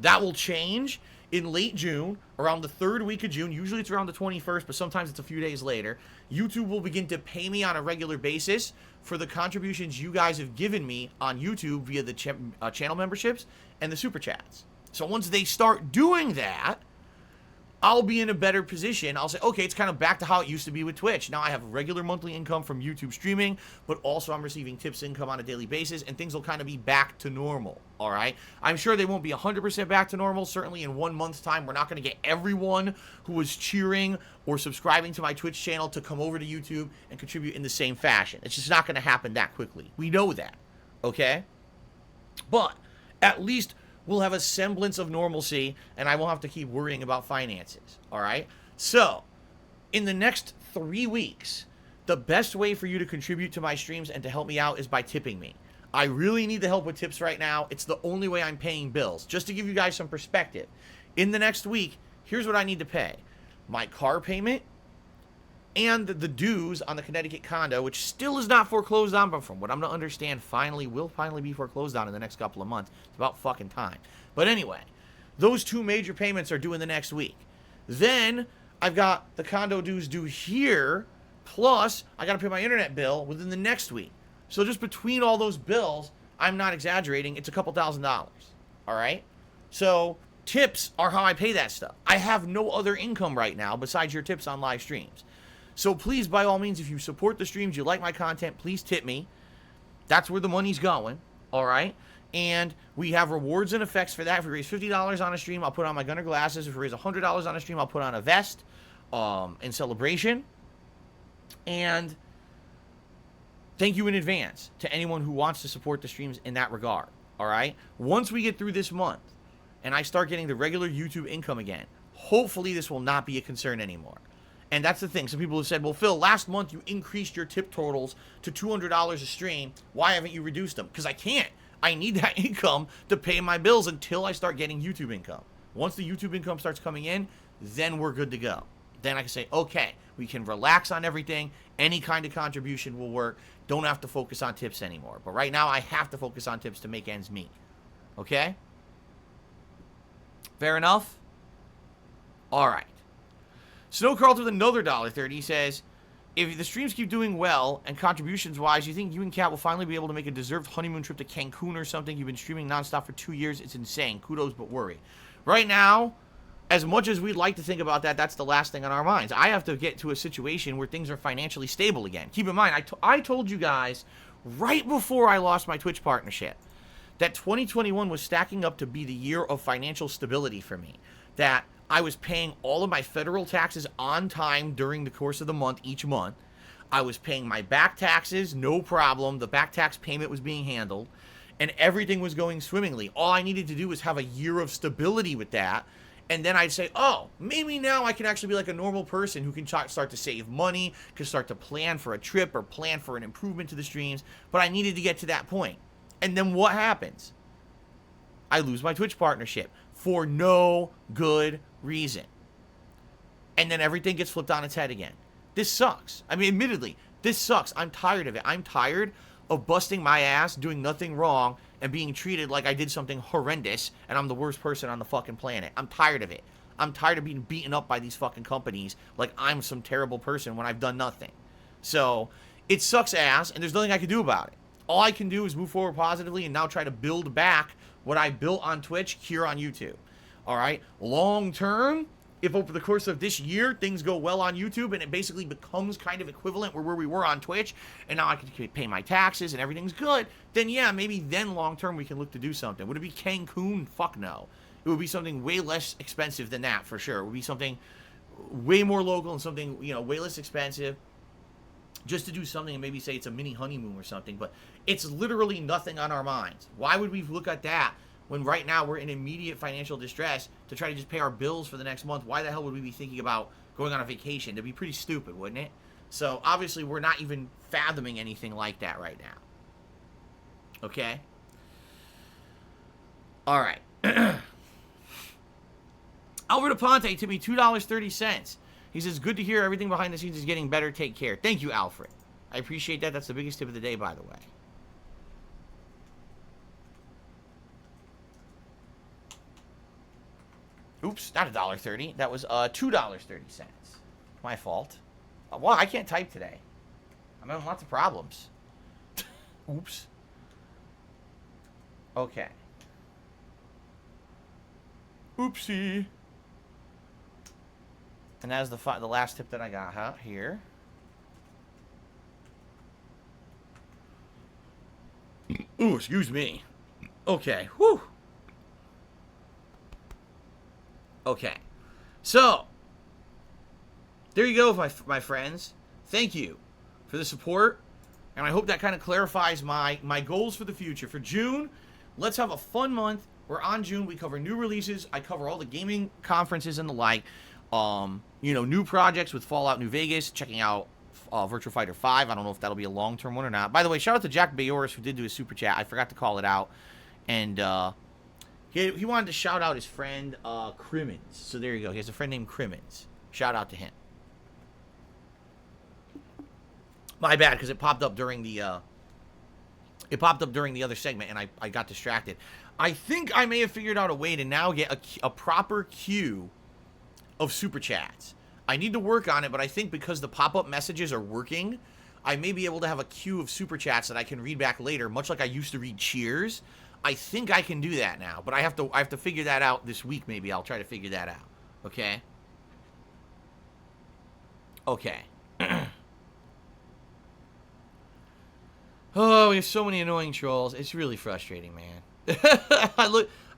That will change in late June, around the 3rd week of June. Usually it's around the 21st, but sometimes it's a few days later. YouTube will begin to pay me on a regular basis for the contributions you guys have given me on YouTube via the channel memberships and the super chats. So once they start doing that, I'll be in a better position. I'll say, okay, it's kind of back to how it used to be with Twitch. Now I have regular monthly income from YouTube streaming, but also I'm receiving tips income on a daily basis, and things will kind of be back to normal, all right? I'm sure they won't be 100% back to normal. Certainly in 1 month's time, we're not going to get everyone who was cheering or subscribing to my Twitch channel to come over to YouTube and contribute in the same fashion. It's just not going to happen that quickly. We know that, okay? But at least we'll have a semblance of normalcy, and I won't have to keep worrying about finances, all right? So, in the next 3 weeks, the best way for you to contribute to my streams and to help me out is by tipping me. I really need the help with tips right now. It's the only way I'm paying bills. Just to give you guys some perspective, in the next week, here's what I need to pay. My car payment and the dues on the Connecticut condo, which still is not foreclosed on, but from what I'm to understand, will finally be foreclosed on in the next couple of months. It's about fucking time. But anyway, those 2 major payments are due in the next week. Then I've got the condo dues due here, plus I got to pay my internet bill within the next week. So just between all those bills, I'm not exaggerating, it's a couple $1,000s. All right? So tips are how I pay that stuff. I have no other income right now besides your tips on live streams. So please, by all means, if you support the streams, you like my content, please tip me. That's where the money's going, all right? And we have rewards and effects for that. If we raise $50 on a stream, I'll put on my Gunner glasses. If we raise $100 on a stream, I'll put on a vest in celebration. And thank you in advance to anyone who wants to support the streams in that regard, all right? Once we get through this month and I start getting the regular YouTube income again, hopefully this will not be a concern anymore. And that's the thing. Some people have said, well, Phil, last month you increased your tip totals to $200 a stream. Why haven't you reduced them? Because I can't. I need that income to pay my bills until I start getting YouTube income. Once the YouTube income starts coming in, then we're good to go. Then I can say, okay, we can relax on everything. Any kind of contribution will work. Don't have to focus on tips anymore. But right now, I have to focus on tips to make ends meet. Okay? Fair enough? All right. Snow Carlton with another $1.30 he says, if the streams keep doing well and contributions-wise, you think you and Kat will finally be able to make a deserved honeymoon trip to Cancun or something? You've been streaming nonstop for 2 years. It's insane. Kudos, but worry. Right now, as much as we'd like to think about that, that's the last thing on our minds. I have to get to a situation where things are financially stable again. Keep in mind, I told you guys right before I lost my Twitch partnership that 2021 was stacking up to be the year of financial stability for me. That I was paying all of my federal taxes on time during the course of the month, each month. I was paying my back taxes, no problem. The back tax payment was being handled, and everything was going swimmingly. All I needed to do was have a year of stability with that, and then I'd say, oh, maybe now I can actually be like a normal person who can start to save money, can start to plan for a trip or plan for an improvement to the streams, but I needed to get to that point. And then what happens? I lose my Twitch partnership for no good reason. And then everything gets flipped on its head again. This sucks. I mean, admittedly, this sucks. I'm tired of it. I'm tired of busting my ass, doing nothing wrong, and being treated like I did something horrendous and I'm the worst person on the fucking planet. I'm tired of it. I'm tired of being beaten up by these fucking companies like I'm some terrible person when I've done nothing. So, it sucks ass, and there's nothing I can do about it. All I can do is move forward positively and now try to build back what I built on Twitch here on YouTube. All right? Long term, if over the course of this year things go well on YouTube and it basically becomes kind of equivalent where we were on Twitch, and now I can pay my taxes and everything's good, then yeah, maybe then long term we can look to do something. Would it be Cancun? Fuck no. It would be something way less expensive than that for sure. It would be something way more local and something, you know, way less expensive. Just to do something and maybe say it's a mini honeymoon or something, but it's literally nothing on our minds. Why would we look at that when right now we're in immediate financial distress to try to just pay our bills for the next month? Why the hell would we be thinking about going on a vacation? It'd be pretty stupid, wouldn't it? So, obviously, we're not even fathoming anything like that right now. Okay? All right. Albert Aponte to me, $2.30. He says, good to hear everything behind the scenes is getting better. Take care. Thank you, Alfred. I appreciate that. That's the biggest tip of the day, by the way. Oops, not $1.30. That was $2.30. My fault. Wow, I can't type today. I'm having lots of problems. Oops. Okay. Oopsie. And that is the last tip that I got here. Ooh, excuse me. Okay. Whew. Okay. So, there you go, my friends. Thank you for the support. And I hope that kind of clarifies my goals for the future. For June, let's have a fun month. We're on June. We cover new releases. I cover all the gaming conferences and the like. You know, new projects with Fallout New Vegas. Checking out Virtua Fighter 5. I don't know if that'll be a long-term one or not. By the way, shout out to Jack Bayoris, who did do a super chat. I forgot to call it out. And he wanted to shout out his friend Crimmins. So there you go. He has a friend named Crimmins. Shout out to him. My bad, because it popped up during the other segment, and I got distracted. I think I may have figured out a way to now get a proper queue of super chats. I need to work on it, but I think because the pop-up messages are working, I may be able to have a queue of super chats that I can read back later, much like I used to read cheers. I think I can do that now, but I have to figure that out this week. Maybe I'll try to figure that out. Okay. Okay. Oh, we have so many annoying trolls. It's really frustrating, man.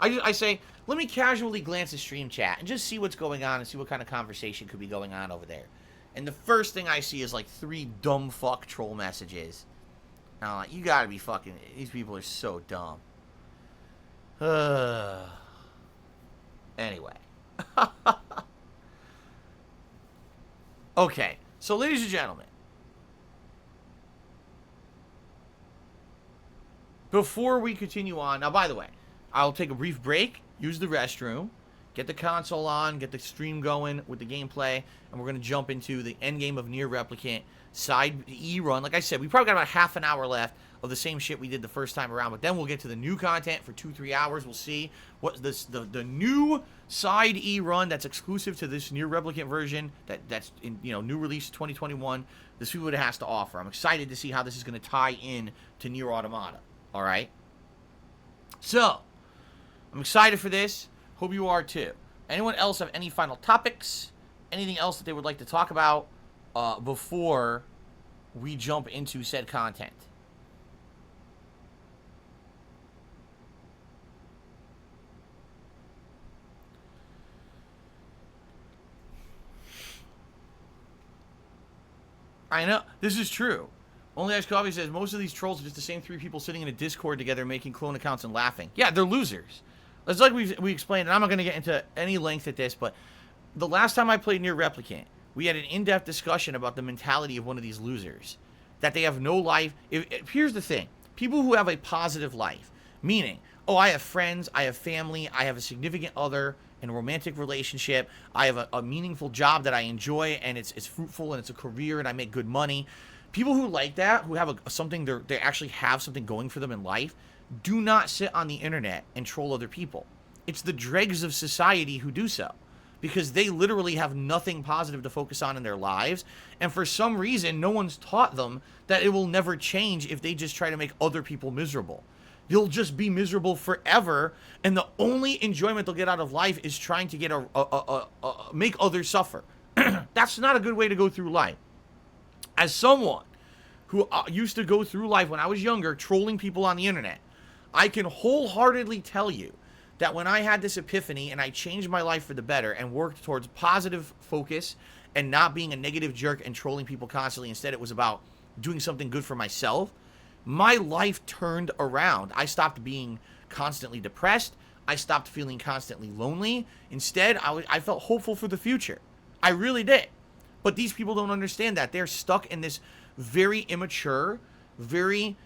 I say, let me casually glance at stream chat and just see what's going on and see what kind of conversation could be going on over there. And the first thing I see is like 3 dumb fuck troll messages. And I'm like, you gotta be fucking, these people are so dumb. Anyway. Okay, so ladies and gentlemen, before we continue on, now by the way, I'll take a brief break, use the restroom, get the console on, get the stream going with the gameplay, and we're going to jump into the endgame of Nier Replicant side E run. Like I said, we probably got about half an hour left of the same shit we did the first time around, but then we'll get to the new content for 2-3 hours. We'll see what the new side E run that's exclusive to this Nier Replicant version that's in, you know, new release 2021. This is what it has to offer. I'm excited to see how this is going to tie in to Nier Automata. All right. So, I'm excited for this. Hope you are too. Anyone else have any final topics? Anything else that they would like to talk about before we jump into said content? I know. This is true. Only Ice Coffee says, most of these trolls are just the same 3 people sitting in a Discord together making clone accounts and laughing. Yeah, they're losers. It's like we explained, and I'm not going to get into any length at this, but the last time I played Nier Replicant, we had an in-depth discussion about the mentality of one of these losers. That they have no life. Here's the thing. People who have a positive life, meaning, oh, I have friends, I have family, I have a significant other in a romantic relationship, I have a meaningful job that I enjoy, and it's fruitful, and it's a career, and I make good money. People who like that, who have something, they actually have something going for them in life, do not sit on the internet and troll other people. It's the dregs of society who do so, because they literally have nothing positive to focus on in their lives, and for some reason, no one's taught them that it will never change if they just try to make other people miserable. They'll just be miserable forever, and the only enjoyment they'll get out of life is trying to get make others suffer. That's not a good way to go through life. As someone who used to go through life when I was younger, trolling people on the internet, I can wholeheartedly tell you that when I had this epiphany and I changed my life for the better and worked towards positive focus and not being a negative jerk and trolling people constantly, instead it was about doing something good for myself, my life turned around. I stopped being constantly depressed. I stopped feeling constantly lonely. Instead, I felt hopeful for the future. I really did. But these people don't understand that. They're stuck in this very immature, very,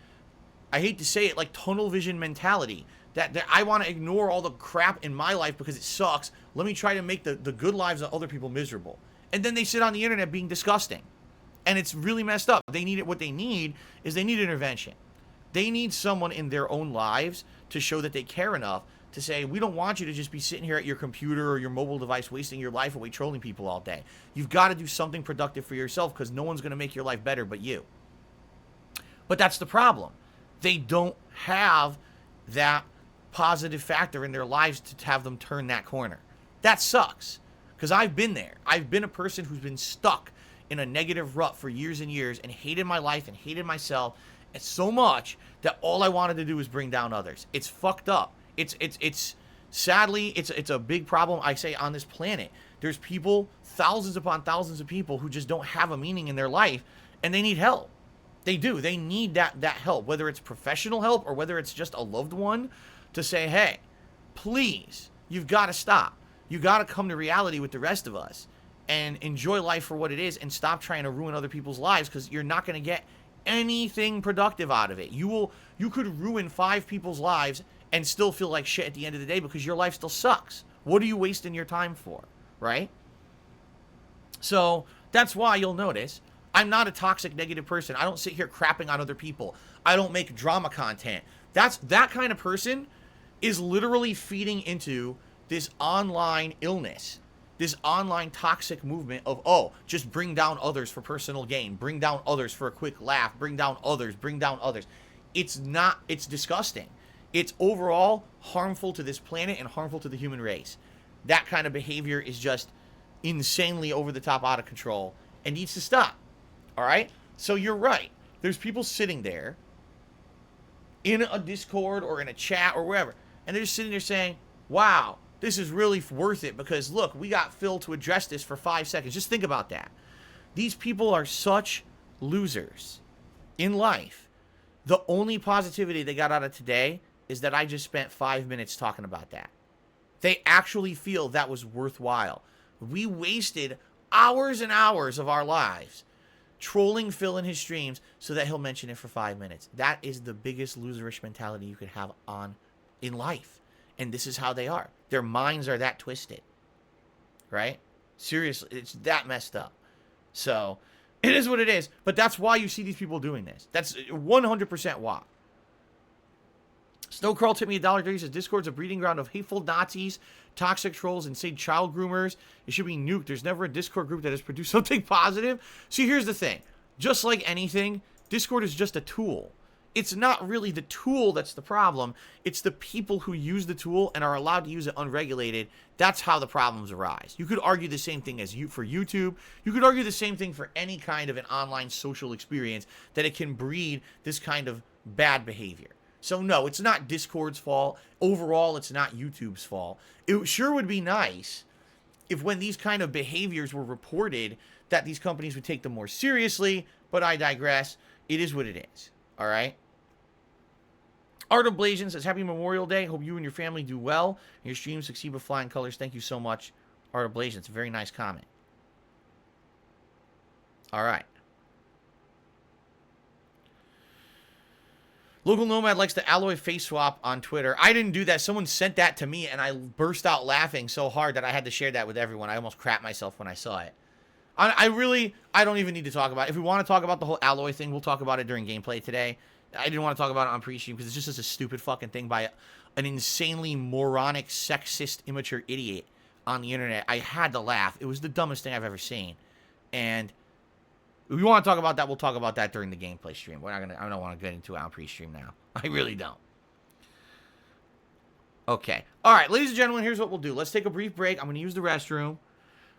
I hate to say it, like tunnel vision mentality. That I want to ignore all the crap in my life because it sucks. Let me try to make the good lives of other people miserable. And then they sit on the internet being disgusting. And it's really messed up. They need it. What they need is they need intervention. They need someone in their own lives to show that they care enough to say, we don't want you to just be sitting here at your computer or your mobile device wasting your life away trolling people all day. You've got to do something productive for yourself because no one's going to make your life better but you. But that's the problem. They don't have that positive factor in their lives to have them turn that corner. That sucks because I've been there. I've been a person who's been stuck in a negative rut for years and years and hated my life and hated myself so much that all I wanted to do was bring down others. It's fucked up. It's sadly, it's a big problem, I say, on this planet. There's people, thousands upon thousands of people who just don't have a meaning in their life, and they need help. They do. They need that help, whether it's professional help or whether it's just a loved one to say, hey, please, you've got to stop. You got to come to reality with the rest of us and enjoy life for what it is and stop trying to ruin other people's lives because you're not going to get anything productive out of it. You could ruin 5 people's lives and still feel like shit at the end of the day because your life still sucks. What are you wasting your time for, right? So that's why you'll notice I'm not a toxic, negative person. I don't sit here crapping on other people. I don't make drama content. That kind of person is literally feeding into this online illness, this online toxic movement of, oh, just bring down others for personal gain, bring down others for a quick laugh, bring down others. It's disgusting. It's overall harmful to this planet and harmful to the human race. That kind of behavior is just insanely over the top, out of control, and needs to stop. All right? So you're right. There's people sitting there in a Discord or in a chat or wherever, and they're just sitting there saying, wow, this is really worth it because, look, we got Phil to address this for 5 seconds. Just think about that. These people are such losers in life. The only positivity they got out of today is that I just spent 5 minutes talking about that. They actually feel that was worthwhile. We wasted hours and hours of our lives trolling Phil in his streams so that he'll mention it for 5 minutes. That is the biggest loserish mentality you could have in life. And this is how they are. Their minds are that twisted. Right? Seriously, it's that messed up. So, it is what it is. But that's why you see these people doing this. That's 100% why. Snowcrawl tipped me $1.30, says Discord's a breeding ground of hateful Nazis, toxic trolls, insane child groomers. It should be nuked. There's never a Discord group that has produced something positive. See, here's the thing. Just like anything, Discord is just a tool. It's not really the tool that's the problem. It's the people who use the tool and are allowed to use it unregulated. That's how the problems arise. You could argue the same thing for YouTube. You could argue the same thing for any kind of an online social experience, that it can breed this kind of bad behavior. So no, it's not Discord's fault. Overall, it's not YouTube's fault. It sure would be nice if when these kind of behaviors were reported that these companies would take them more seriously, but I digress. It is what it is. All right? Art of Blazing says, Happy Memorial Day. Hope you and your family do well. And your streams succeed with flying colors. Thank you so much, Art of Blazing. It's a very nice comment. All right. Local Nomad likes the alloy face swap on Twitter. I didn't do that. Someone sent that to me, and I burst out laughing so hard that I had to share that with everyone. I almost crapped myself when I saw it. I don't even need to talk about it. If we want to talk about the whole alloy thing, we'll talk about it during gameplay today. I didn't want to talk about it on pre-stream because it's just such a stupid fucking thing by an insanely moronic, sexist, immature idiot on the internet. I had to laugh. It was the dumbest thing I've ever seen. And if we want to talk about that, we'll talk about that during the gameplay stream. I don't want to get into it on pre-stream now. I really don't. Okay. All right, ladies and gentlemen, here's what we'll do. Let's take a brief break. I'm going to use the restroom.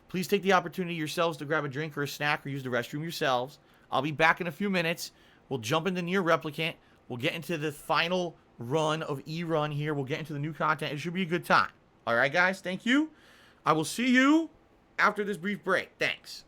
Please take the opportunity yourselves to grab a drink or a snack or use the restroom yourselves. I'll be back in a few minutes. We'll jump into Nier Replicant. We'll get into the final run of E-Run here. We'll get into the new content. It should be a good time. All right, guys? Thank you. I will see you after this brief break. Thanks.